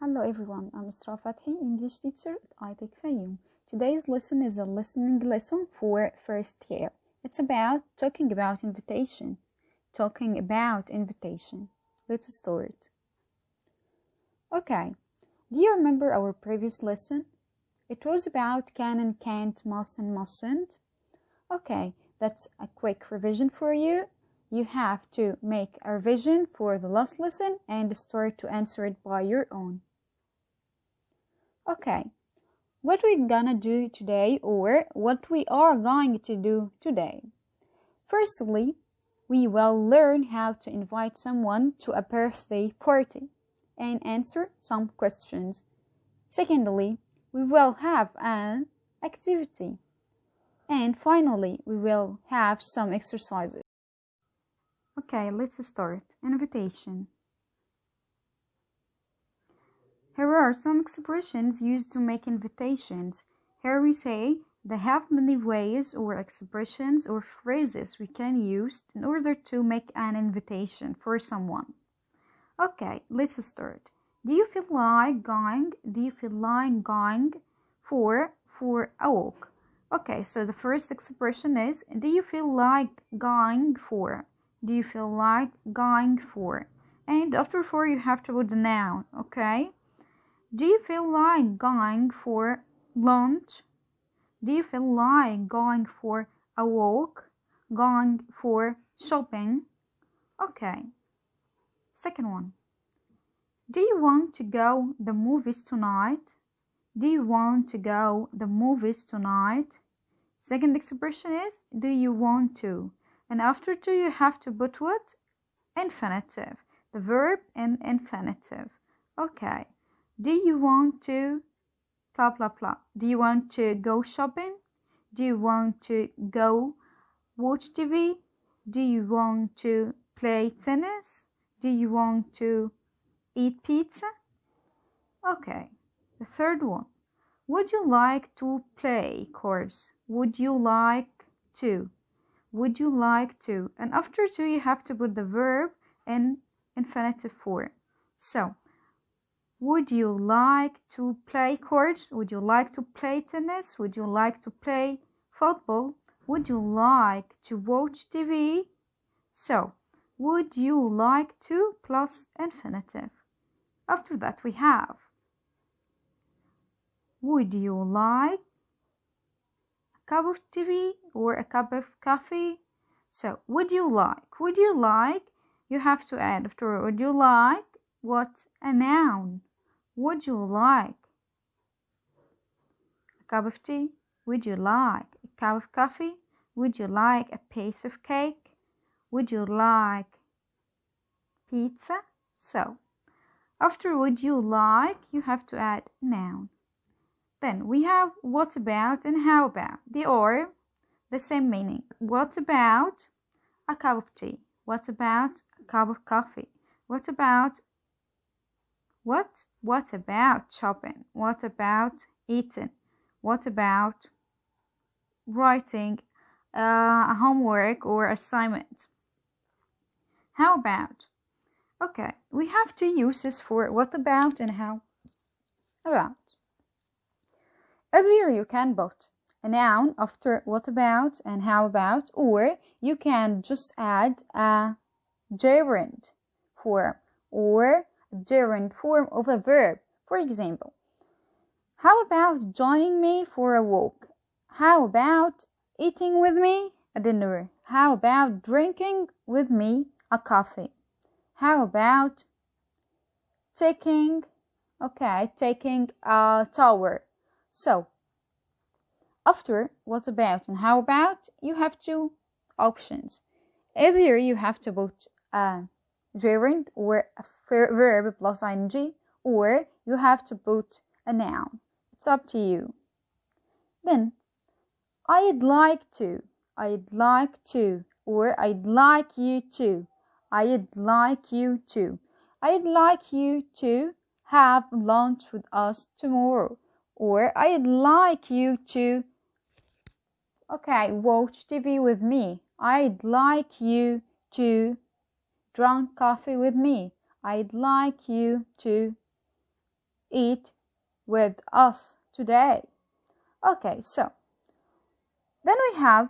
Hello everyone, I'm Israa English teacher at ITEC FAYOUM. Today's lesson is a listening lesson for first year. It's about talking about invitation. Let's start. Okay, do you remember our previous lesson? It was about can and can't, must and mustn't. Okay, that's a quick revision for you. You have to make a revision for the last lesson and start to answer it by your own. Okay, what we're gonna do today, or what we are going to do today. Firstly, we will learn how to invite someone to a birthday party and answer some questions. Secondly, we will have an activity. And finally, we will have some exercises. Okay, let's start. Invitation. Here are some expressions used to make invitations. Here we say they have many ways or expressions or phrases we can use in order to make an invitation for someone. Okay, let's start. Do you feel like going? Do you feel like going for a walk? Okay, so the first expression is do you feel like going for? Do you feel like going for? And after for you have to put the noun, okay? Do you feel like going for lunch? Do you feel like going for a walk? Going for shopping? Okay. Second one. Do you want to go the movies tonight? Do you want to go the movies tonight? Second expression is do you want to? And after to you have to put what? Infinitive. The verb in infinitive. Okay. Do you want to blah blah blah? Do you want to go shopping? Do you want to go watch TV? Do you want to play tennis? Do you want to eat pizza? Okay. The third one. Would you like to play cards? Would you like to? Would you like to? And after to you have to put the verb in infinitive form. So would you like to play cards? Would you like to play tennis? Would you like to play football? Would you like to watch TV? So, would you like to plus infinitive. After that we have would you like a cup of tea or a cup of coffee? So, would you like? Would you like? You have to add after would you like what? A noun. Would you like a cup of tea? Would you like a cup of coffee? Would you like a piece of cake? Would you like pizza? So, after would you like, you have to add noun. Then we have what about and how about. They are the same meaning. What about a cup of tea? What about a cup of coffee? What about What about shopping? What about eating? What about writing a homework or assignment? How about? Okay, we have two uses for what about and how about. Either you can put a noun after what about and how about, or you can just add a gerund form or gerund form of a verb. For example, how about joining me for a walk? How about eating with me a dinner? How about drinking with me a coffee? How about taking a tower? So, after what about and how about, you have two options. Either you have to put a gerund or a verb plus ing, or you have to put a noun. It's up to you. Then, I'd like to, or I'd like you to, I'd like you to, I'd like you to have lunch with us tomorrow, or I'd like you to watch TV with me. I'd like you to drink coffee with me. I'd like you to eat with us today? Okay, so then we have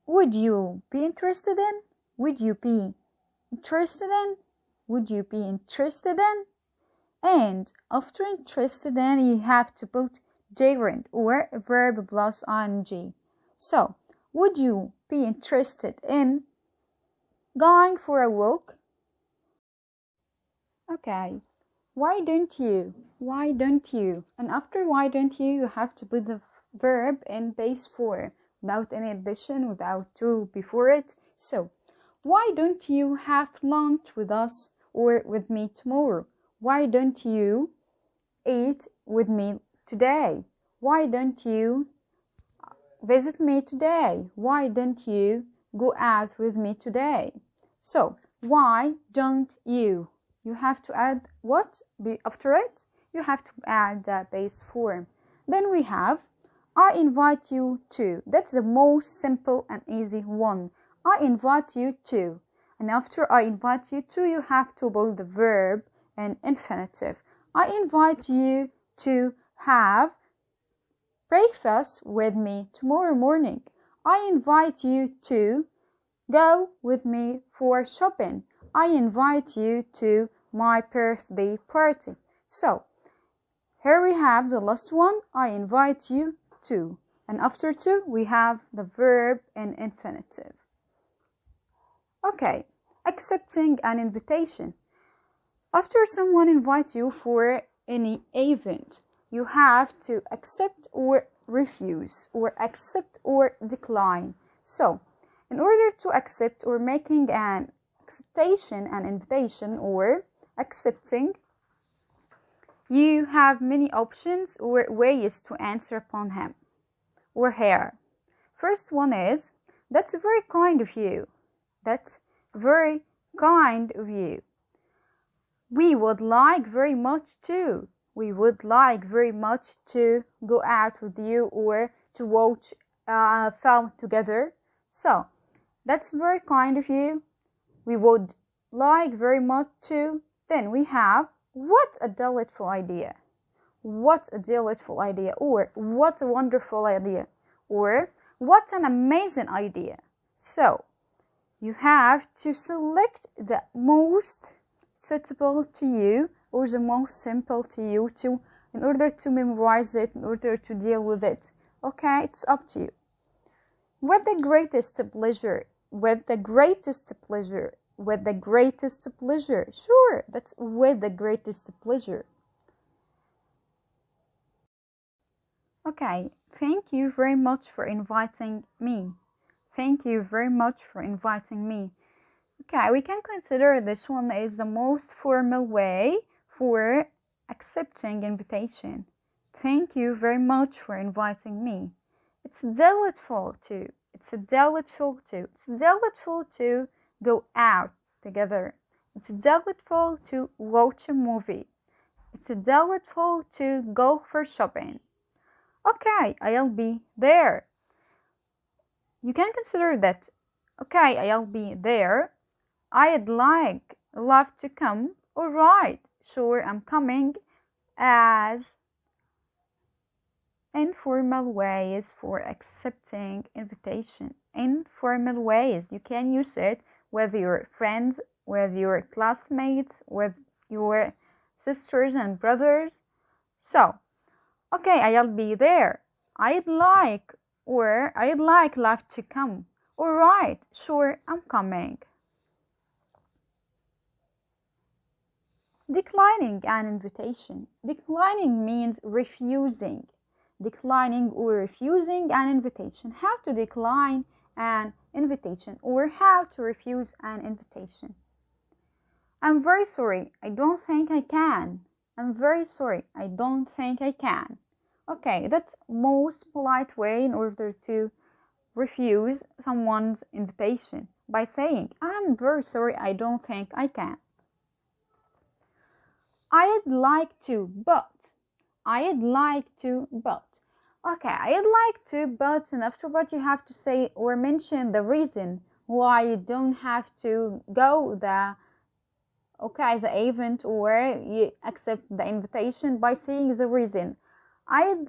would you be interested in? Would you be interested in? Would you be interested in? And after interested in, you have to put gerund or verb plus ing. So, would you be interested in going for a walk? Okay. Why don't you? Why don't you? And after why don't you, you have to put the verb in base form without any addition, without to before it. So, why don't you have lunch with us or with me tomorrow? Why don't you eat with me today? Why don't you visit me today? Why don't you go out with me today? So, why don't you? You have to add what after it? You have to add the base form. Then we have I invite you to. That's the most simple and easy one. I invite you to. And after I invite you to, you have to put the verb in infinitive. I invite you to have breakfast with me tomorrow morning. I invite you to go with me for shopping. I invite you to my birthday party. So, here we have the last one. I invite you to. And after to, we have the verb in infinitive. Okay, accepting an invitation. After someone invites you for any event, you have to accept or refuse, or accept or decline. So, in order to accept or making an acceptation, an invitation, or accepting, you have many options or ways to answer upon him or her. First one is, that's very kind of you. That's very kind of you. We would like very much to. We would like very much to go out with you or to watch a film together. So, that's very kind of you. We would like very much to. Then we have, what a delightful idea. What a delightful idea. Or, what a wonderful idea. Or, what an amazing idea. So, you have to select the most suitable to you or the most simple to you in order to memorize it, in order to deal with it. Okay, it's up to you. With the greatest pleasure. With the greatest pleasure. With the greatest pleasure. Sure, that's with the greatest pleasure. Okay, thank you very much for inviting me. Thank you very much for inviting me. Okay, we can consider this one is the most formal way for accepting invitation. Thank you very much for inviting me. It's delightful to. It's delightful to. It's delightful to go out together. It's delightful to watch a movie. It's delightful to go for shopping. Okay, I'll be there. You can consider that, okay, I'll be there. I'd love to come. Alright, sure, I'm coming, as informal ways for accepting invitation. Informal ways, you can use it with your friends, with your classmates, with your sisters and brothers. So, okay, I'll be there. I'd like love to come. Alright, sure, I'm coming. Declining an invitation. Declining means refusing. Declining or refusing an invitation. How to decline an invitation or how to refuse an invitation. I'm very sorry, I don't think I can. I'm very sorry, I don't think I can. Okay, that's most polite way in order to refuse someone's invitation by saying, I'm very sorry, I don't think I can. I'd like to, but. I'd like to, but. Okay, I'd like to, but, and afterward you have to say or mention the reason why you don't have to go the okay, the event, or you accept the invitation by saying the reason. I'd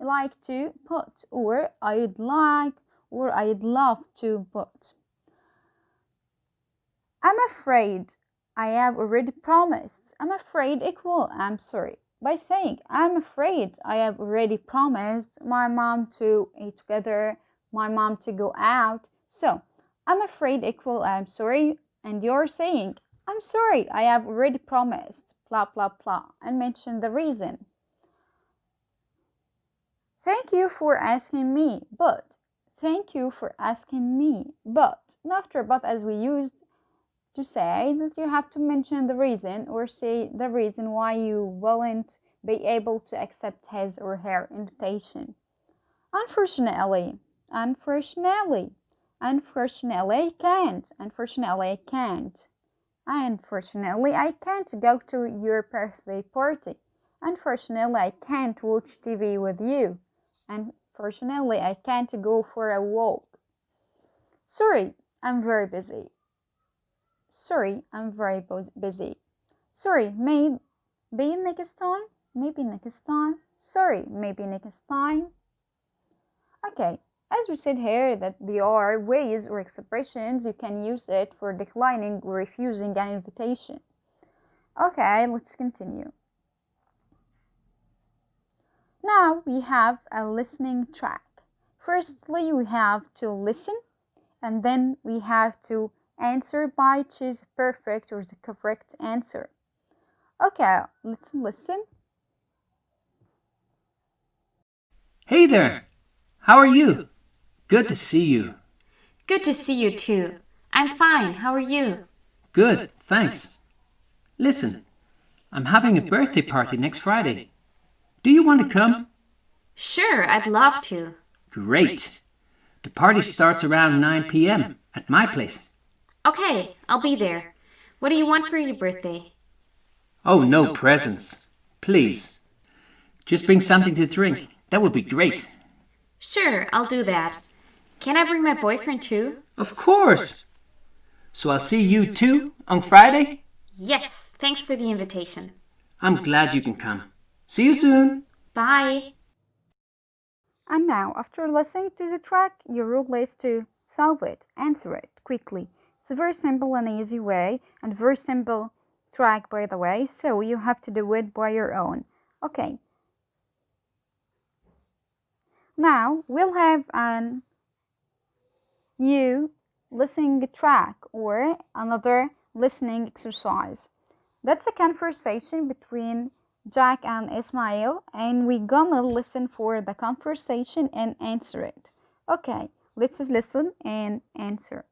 like to put, or I'd like, or I'd love to put. I'm afraid I have already promised. I'm afraid equal I'm sorry. By saying I'm afraid I have already promised my mom to eat together, my mom to go out. So I'm afraid equal I'm sorry, and you're saying I'm sorry I have already promised blah blah blah, and mention the reason. Thank you for asking me, but. Thank you for asking me, but. And after but, as we used to say, that you have to mention the reason, or say the reason why you won't be able to accept his or her invitation. Unfortunately, unfortunately, unfortunately I can't, unfortunately I can't. Unfortunately I can't go to your birthday party. Unfortunately I can't watch TV with you. Unfortunately I can't go for a walk. Sorry, I'm very busy. Sorry, I'm very busy. Sorry, maybe next time. Maybe next time. Sorry, maybe next time. Okay, as we said here, that there are ways or expressions you can use it for declining or refusing an invitation. Okay, let's continue. Now we have a listening track. Firstly, we have to listen, and then we have to answer by choose perfect or the correct answer. Okay, let's listen. Hey there! How are you? Good to see you. Good to see you too. I'm fine. How are you? Good, thanks. Listen, I'm having a birthday party next Friday. Do you want to come? Sure, I'd love to. Great. The party starts around 9 p.m. at my place. Okay, I'll be there. What do you want for your birthday? Oh, no presents. Please. Just bring something to drink. That would be great. Sure, I'll do that. Can I bring my boyfriend too? Of course. So I'll see you too on Friday? Yes, thanks for the invitation. I'm glad you can come. See you soon. Bye. And now, after listening to the track, your rule is to solve it, answer it quickly. It's a very simple and easy way, and very simple track, by the way, so you have to do it by your own. Okay. Now, we'll have an you listening track or another listening exercise. That's a conversation between Jack and Ismail, and we're gonna listen for the conversation and answer it. Okay, let's listen and answer.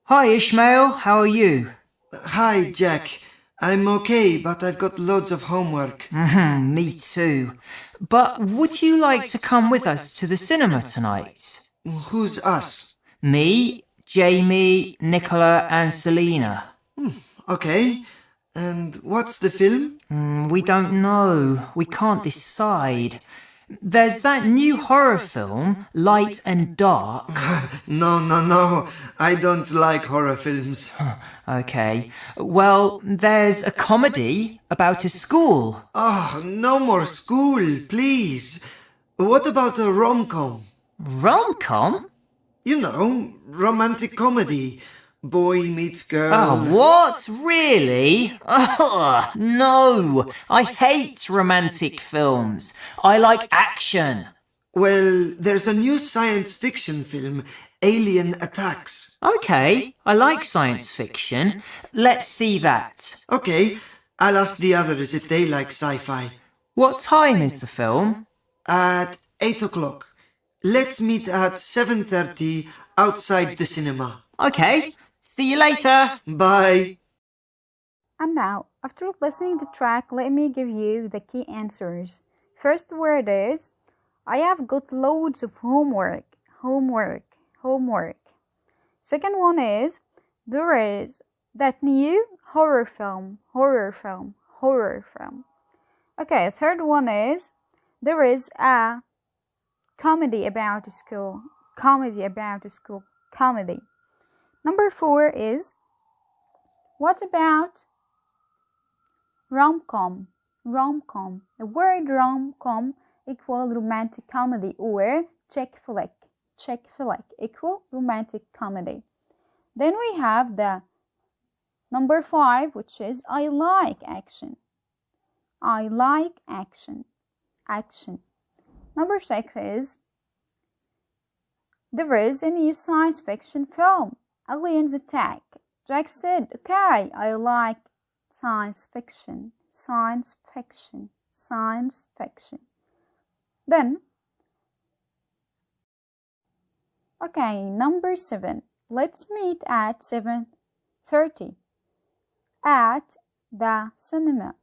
Hi Ishmael, how are you? Hi, Jack. I'm okay, but I've got loads of homework. Me too. But would you like to come with us to the cinema tonight? Who's us? Me, Jamie, Nicola and Selena. Okay. And what's the film? We don't know. We can't decide. There's that new horror film, Light and Dark. No. I don't like horror films. Okay. Well, there's a comedy about a school. Oh, no more school, please. What about a rom-com? Rom-com? You know, romantic comedy. Boy meets girl. Oh, what? Really? Oh, no. I hate romantic films. I like action. Well, there's a new science fiction film, Alien Attacks. Okay, I like science fiction. Let's see that. Okay, I'll ask the others if they like sci-fi. What time is the film? At 8 o'clock. Let's meet at 7:30 outside the cinema. Okay, see you later. Bye. And now, after listening to the track, let me give you the key answers. First word is, I have got loads of homework. Second one is, there is that new horror film. Okay, third one is, there is a comedy about a school. Comedy. Number 4 is, What about rom-com? Rom-com. The word rom-com equal romantic comedy, or chick flick. Chick flick equal romantic comedy. Then we have the number 5, which is I like action. I like action. Action. Number 6 is there is a new science fiction film, Aliens Attack. Jack said, okay, I like science fiction. Science fiction. Science fiction. Then, okay, number 7. Let's meet at 7:30 at the cinema.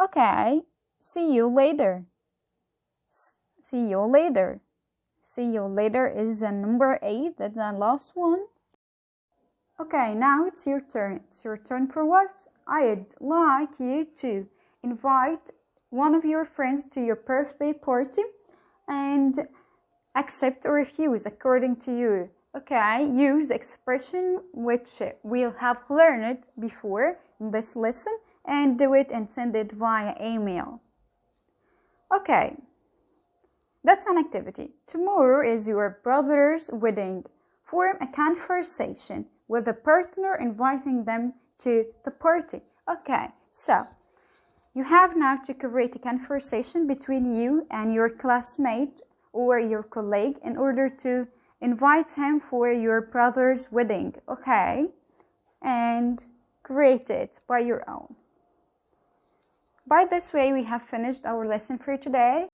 Okay, see you later. See you later. See you later is number 8. That's the last one. Okay, now it's your turn. It's your turn for what? I'd like you to invite one of your friends to your birthday party and accept or refuse according to you. Okay, use the expression which we have learned before in this lesson and do it and send it via email. Okay, that's an activity. Tomorrow is your brother's wedding. Form a conversation with the partner inviting them to the party. Okay, so you have now to create a conversation between you and your classmate or your colleague in order to invite him for your brother's wedding. Okay, and create it by your own. By this way, we have finished our lesson for today.